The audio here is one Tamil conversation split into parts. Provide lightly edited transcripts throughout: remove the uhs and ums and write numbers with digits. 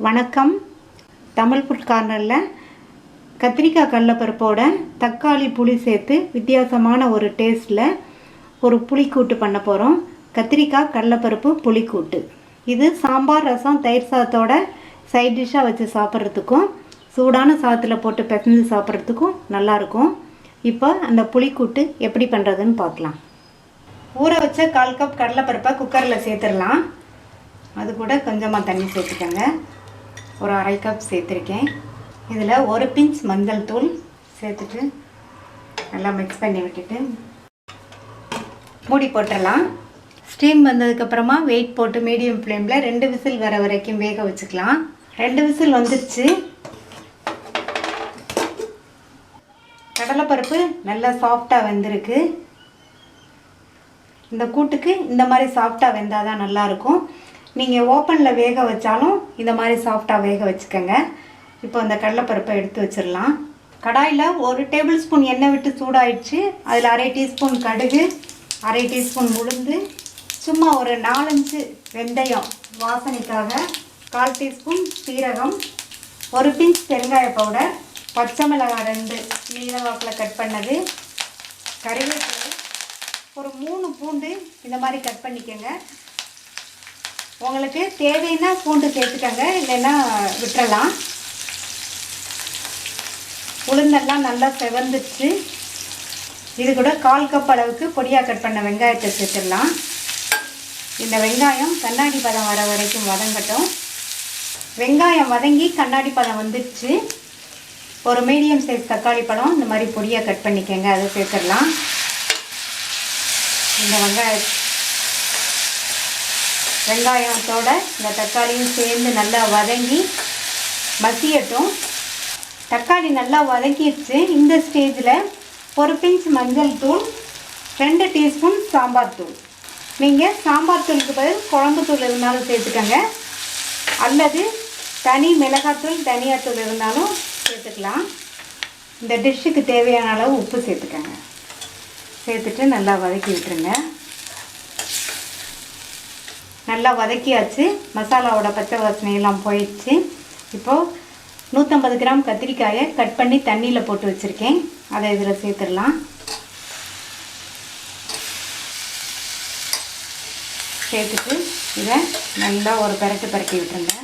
வணக்கம். தமிழ் ஃபுட் கார்னரில் கத்திரிக்காய் கடலைப்பருப்போட தக்காளி புளி சேர்த்து வித்தியாசமான ஒரு டேஸ்ட்டில் ஒரு புளிக்கூட்டு பண்ண போகிறோம். கத்திரிக்காய் கடலைப்பருப்பு புளிக்கூட்டு. இது சாம்பார், ரசம், தயிர் சாதத்தோட சைட் டிஷ்ஷாக வச்சு சாப்பிட்றதுக்கும் சூடான சாதத்தில் போட்டு பிசைஞ்சு சாப்பிட்றதுக்கும் நல்லாயிருக்கும். இப்போ அந்த புளிக்கூட்டு எப்படி பண்ணுறதுன்னு பார்க்கலாம். ஊற வச்ச 1/4 கப் கடலைப்பருப்பை குக்கரில் சேர்த்துடலாம். அது கூட கொஞ்சமாக தண்ணி சேர்த்துக்கங்க. ஒரு 1/2 கப் சேர்த்துருக்கேன். இதில் ஒரு பிஞ்ச் மஞ்சள் தூள் சேர்த்துட்டு நல்லா மிக்ஸ் பண்ணி விட்டுட்டு மூடி போட்டுடலாம். ஸ்டீம் வந்ததுக்கப்புறமா வெயிட் போட்டு மீடியம் ஃப்ளேமில் 2 விசில் வர வரைக்கும் வேக வச்சுக்கலாம். 2 விசில் வந்துடுச்சு. கடலைப்பருப்பு நல்லா சாஃப்டாக வெந்திருக்கு. இந்த கூட்டுக்கு இந்த மாதிரி சாஃப்டாக வெந்தால் தான் நல்லாயிருக்கும். நீங்கள் ஓப்பனில் வேக வச்சாலும் இந்த மாதிரி சாஃப்டாக வேக வச்சுக்கோங்க. இப்போ இந்த கடலைப்பருப்பை எடுத்து வச்சிடலாம். கடாயில் 1 டேபிள் ஸ்பூன் எண்ணெய் விட்டு சூடாயிடுச்சு. அதில் 1/2 டீஸ்பூன் கடுகு, 1/2 டீஸ்பூன் உளுந்து, சும்மா ஒரு 4-5 வெந்தயம் வாசனைக்காக, 1/4 டீஸ்பூன் சீரகம், ஒரு பிஞ்ச் பெருங்காய பவுடர், பச்சை மிளகாய் 2 நீல வாக்கில் கட் பண்ணது, கறிவேப்பிலை, ஒரு 3 பூண்டு இந்த மாதிரி கட் பண்ணிக்கோங்க. உங்களுக்கு தேவைன்னா பூண்டு சேர்த்துக்கோங்க, இல்லைன்னா விட்டுறலாம். உளுந்தெல்லாம் நல்லா செவந்துச்சு. இது கூட 1/4 கப் அளவுக்கு பொடியாக கட் பண்ண வெங்காயத்தை சேர்த்துடலாம். இந்த வெங்காயம் கண்ணாடி பதம் வர வரைக்கும் வதங்கட்டும். வெங்காயம் வதங்கி கண்ணாடி பதம் வந்துடுச்சு. ஒரு மீடியம் சைஸ் தக்காளி பழம் இந்த மாதிரி பொடியாக கட் பண்ணிக்கோங்க, அதை சேர்த்துடலாம். இந்த வெங்காயத்தோட இந்த தக்காளியும் சேர்ந்து நல்லா வதங்கி மசியட்டும். தக்காளி நல்லா வதக்கிடுச்சு. இந்த ஸ்டேஜில் ஒரு பிஞ்ச் மஞ்சள் தூள், 2 டீஸ்பூன் சாம்பார் தூள். நீங்கள் சாம்பார் தூளுக்கு பதில் குழம்பு தூள் இருந்தாலும் சேர்த்துக்கோங்க, அல்லது தனி மிளகாத்தூள், தனியாத்தூள் இருந்தாலும் சேர்த்துக்கலாம். இந்த டிஷ்ஷுக்கு தேவையான அளவு உப்பு சேர்த்துக்கோங்க. சேர்த்துட்டு நல்லா வதக்கி விட்டுருங்க. நல்லா வதக்கியாச்சு. மசாலாவோட பச்சை வாசனையெல்லாம் போயிடுச்சு. இப்போது 150 கிராம் கத்திரிக்காயை கட் பண்ணி தண்ணியில் போட்டு வச்சுருக்கேன். அதை இதில் சேர்த்துடலாம். சேர்த்துட்டு இதை நல்லா ஒரு பரட்டி விட்டுருங்க.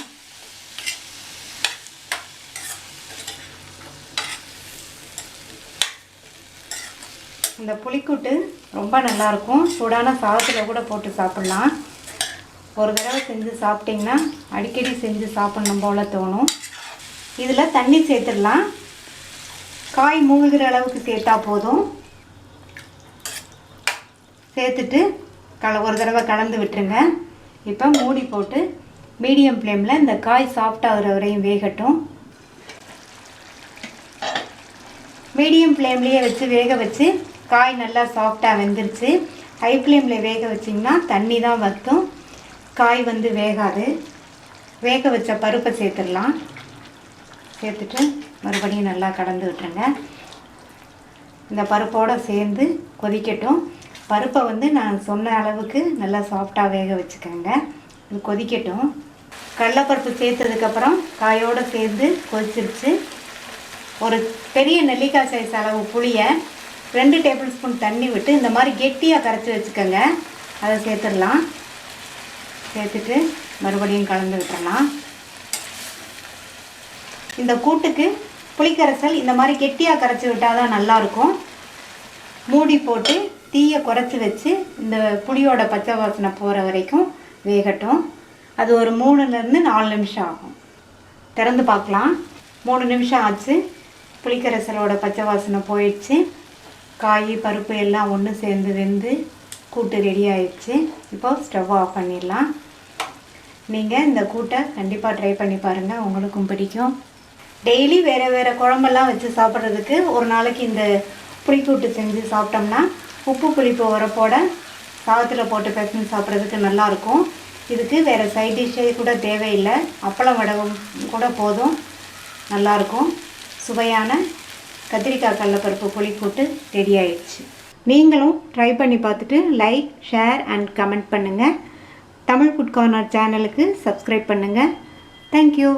இந்த புளிக்கூட்டு ரொம்ப நல்லாயிருக்கும். சூடான சாதத்தில் கூட போட்டு சாப்பிட்லாம். ஒரு தடவை செஞ்சு சாப்பிட்டிங்கன்னா அடிக்கடி செஞ்சு சாப்பிட்ணும் போல் தோணும். இதில் தண்ணி சேர்த்துடலாம். காய் மூழ்கிற அளவுக்கு சேர்த்தா போதும். சேர்த்துட்டு ஒரு தடவை கலந்து விட்டுருங்க. இப்போ மூடி போட்டு மீடியம் ஃப்ளேமில் இந்த காய் சாஃப்டாகிற வரையும் வேகட்டும். மீடியம் ஃப்ளேம்லேயே வச்சு வேக வச்சு காய் நல்லா சாஃப்டாக வெந்துருச்சு. ஹை ஃப்ளேமில் வேக வச்சிங்கன்னா தண்ணி தான் வற்றும், காய் வேகாது. வேக வச்ச பருப்பை சேர்த்துடலாம். சேர்த்துட்டு மறுபடியும் நல்லா கலந்து விட்டுருங்க. இந்த பருப்போடு சேர்ந்து கொதிக்கட்டும். பருப்பை நான் சொன்ன அளவுக்கு நல்லா சாஃப்டாக வேக வச்சுக்கோங்க. இது கொதிக்கட்டும். கடலைப்பருப்பு சேர்த்ததுக்கப்புறம் காயோடு சேர்ந்து கொதிச்சிருச்சு. ஒரு பெரிய நெல்லிக்காய் சைஸ் அளவு புளியை 2 டேபிள் ஸ்பூன் தண்ணி விட்டு இந்த மாதிரி கெட்டியாக கரைச்சி வச்சுக்கோங்க. அதை சேர்த்துடலாம். சேர்த்துட்டு மறுபடியும் கலந்து விட்டுறலாம். இந்த கூட்டுக்கு புளிக்கரைசல் இந்த மாதிரி கெட்டியாக கரைச்சி விட்டால் தான் நல்லாயிருக்கும். மூடி போட்டு தீயை குறைச்சி வச்சு இந்த புளியோட பச்சை வாசனை போகிற வரைக்கும் வேகட்டும். அது ஒரு 3லேருந்து 4 நிமிஷம் ஆகும். திறந்து பார்க்கலாம். 3 நிமிஷம் ஆச்சு. புளிக்கரைசலோட பச்சை வாசனை போயிடுச்சு. காய் பருப்பு எல்லாம் ஒன்று சேர்ந்து வெந்து கூட்டு ரெடி ஆயிடுச்சு. இப்போ ஸ்டவ் ஆஃப் பண்ணிடலாம். நீங்கள் இந்த கூட்டை கண்டிப்பாக ட்ரை பண்ணி பாருங்கள், உங்களுக்கும் பிடிக்கும். டெய்லி வேறு குழம்பெல்லாம் வச்சு சாப்பிட்றதுக்கு ஒரு நாளைக்கு இந்த புளிக்கூட்டு செஞ்சு சாப்பிட்டோம்னா உப்பு புளிப்பு உரப்போட சாதத்தில் போட்டு பிசைஞ்சு சாப்பிட்றதுக்கு நல்லாயிருக்கும். இதுக்கு வேறு சைட் டிஷ்ஷே கூட தேவையில்லை, அப்பளம் வடகம் கூட போதும். நல்லாயிருக்கும். சுவையான கத்திரிக்காய் கடலைப்பருப்பு புளிக்கூட்டு ரெடி ஆயிடுச்சு. நீங்களும் ட்ரை பண்ணி பார்த்துட்டு லைக், ஷேர் அண்ட் கமெண்ட் பண்ணுங்கள். தமிழ் ஃபுட் கார்னர் சேனலுக்கு சப்ஸ்கிரைப் பண்ணுங்கள். தேங்க்யூ.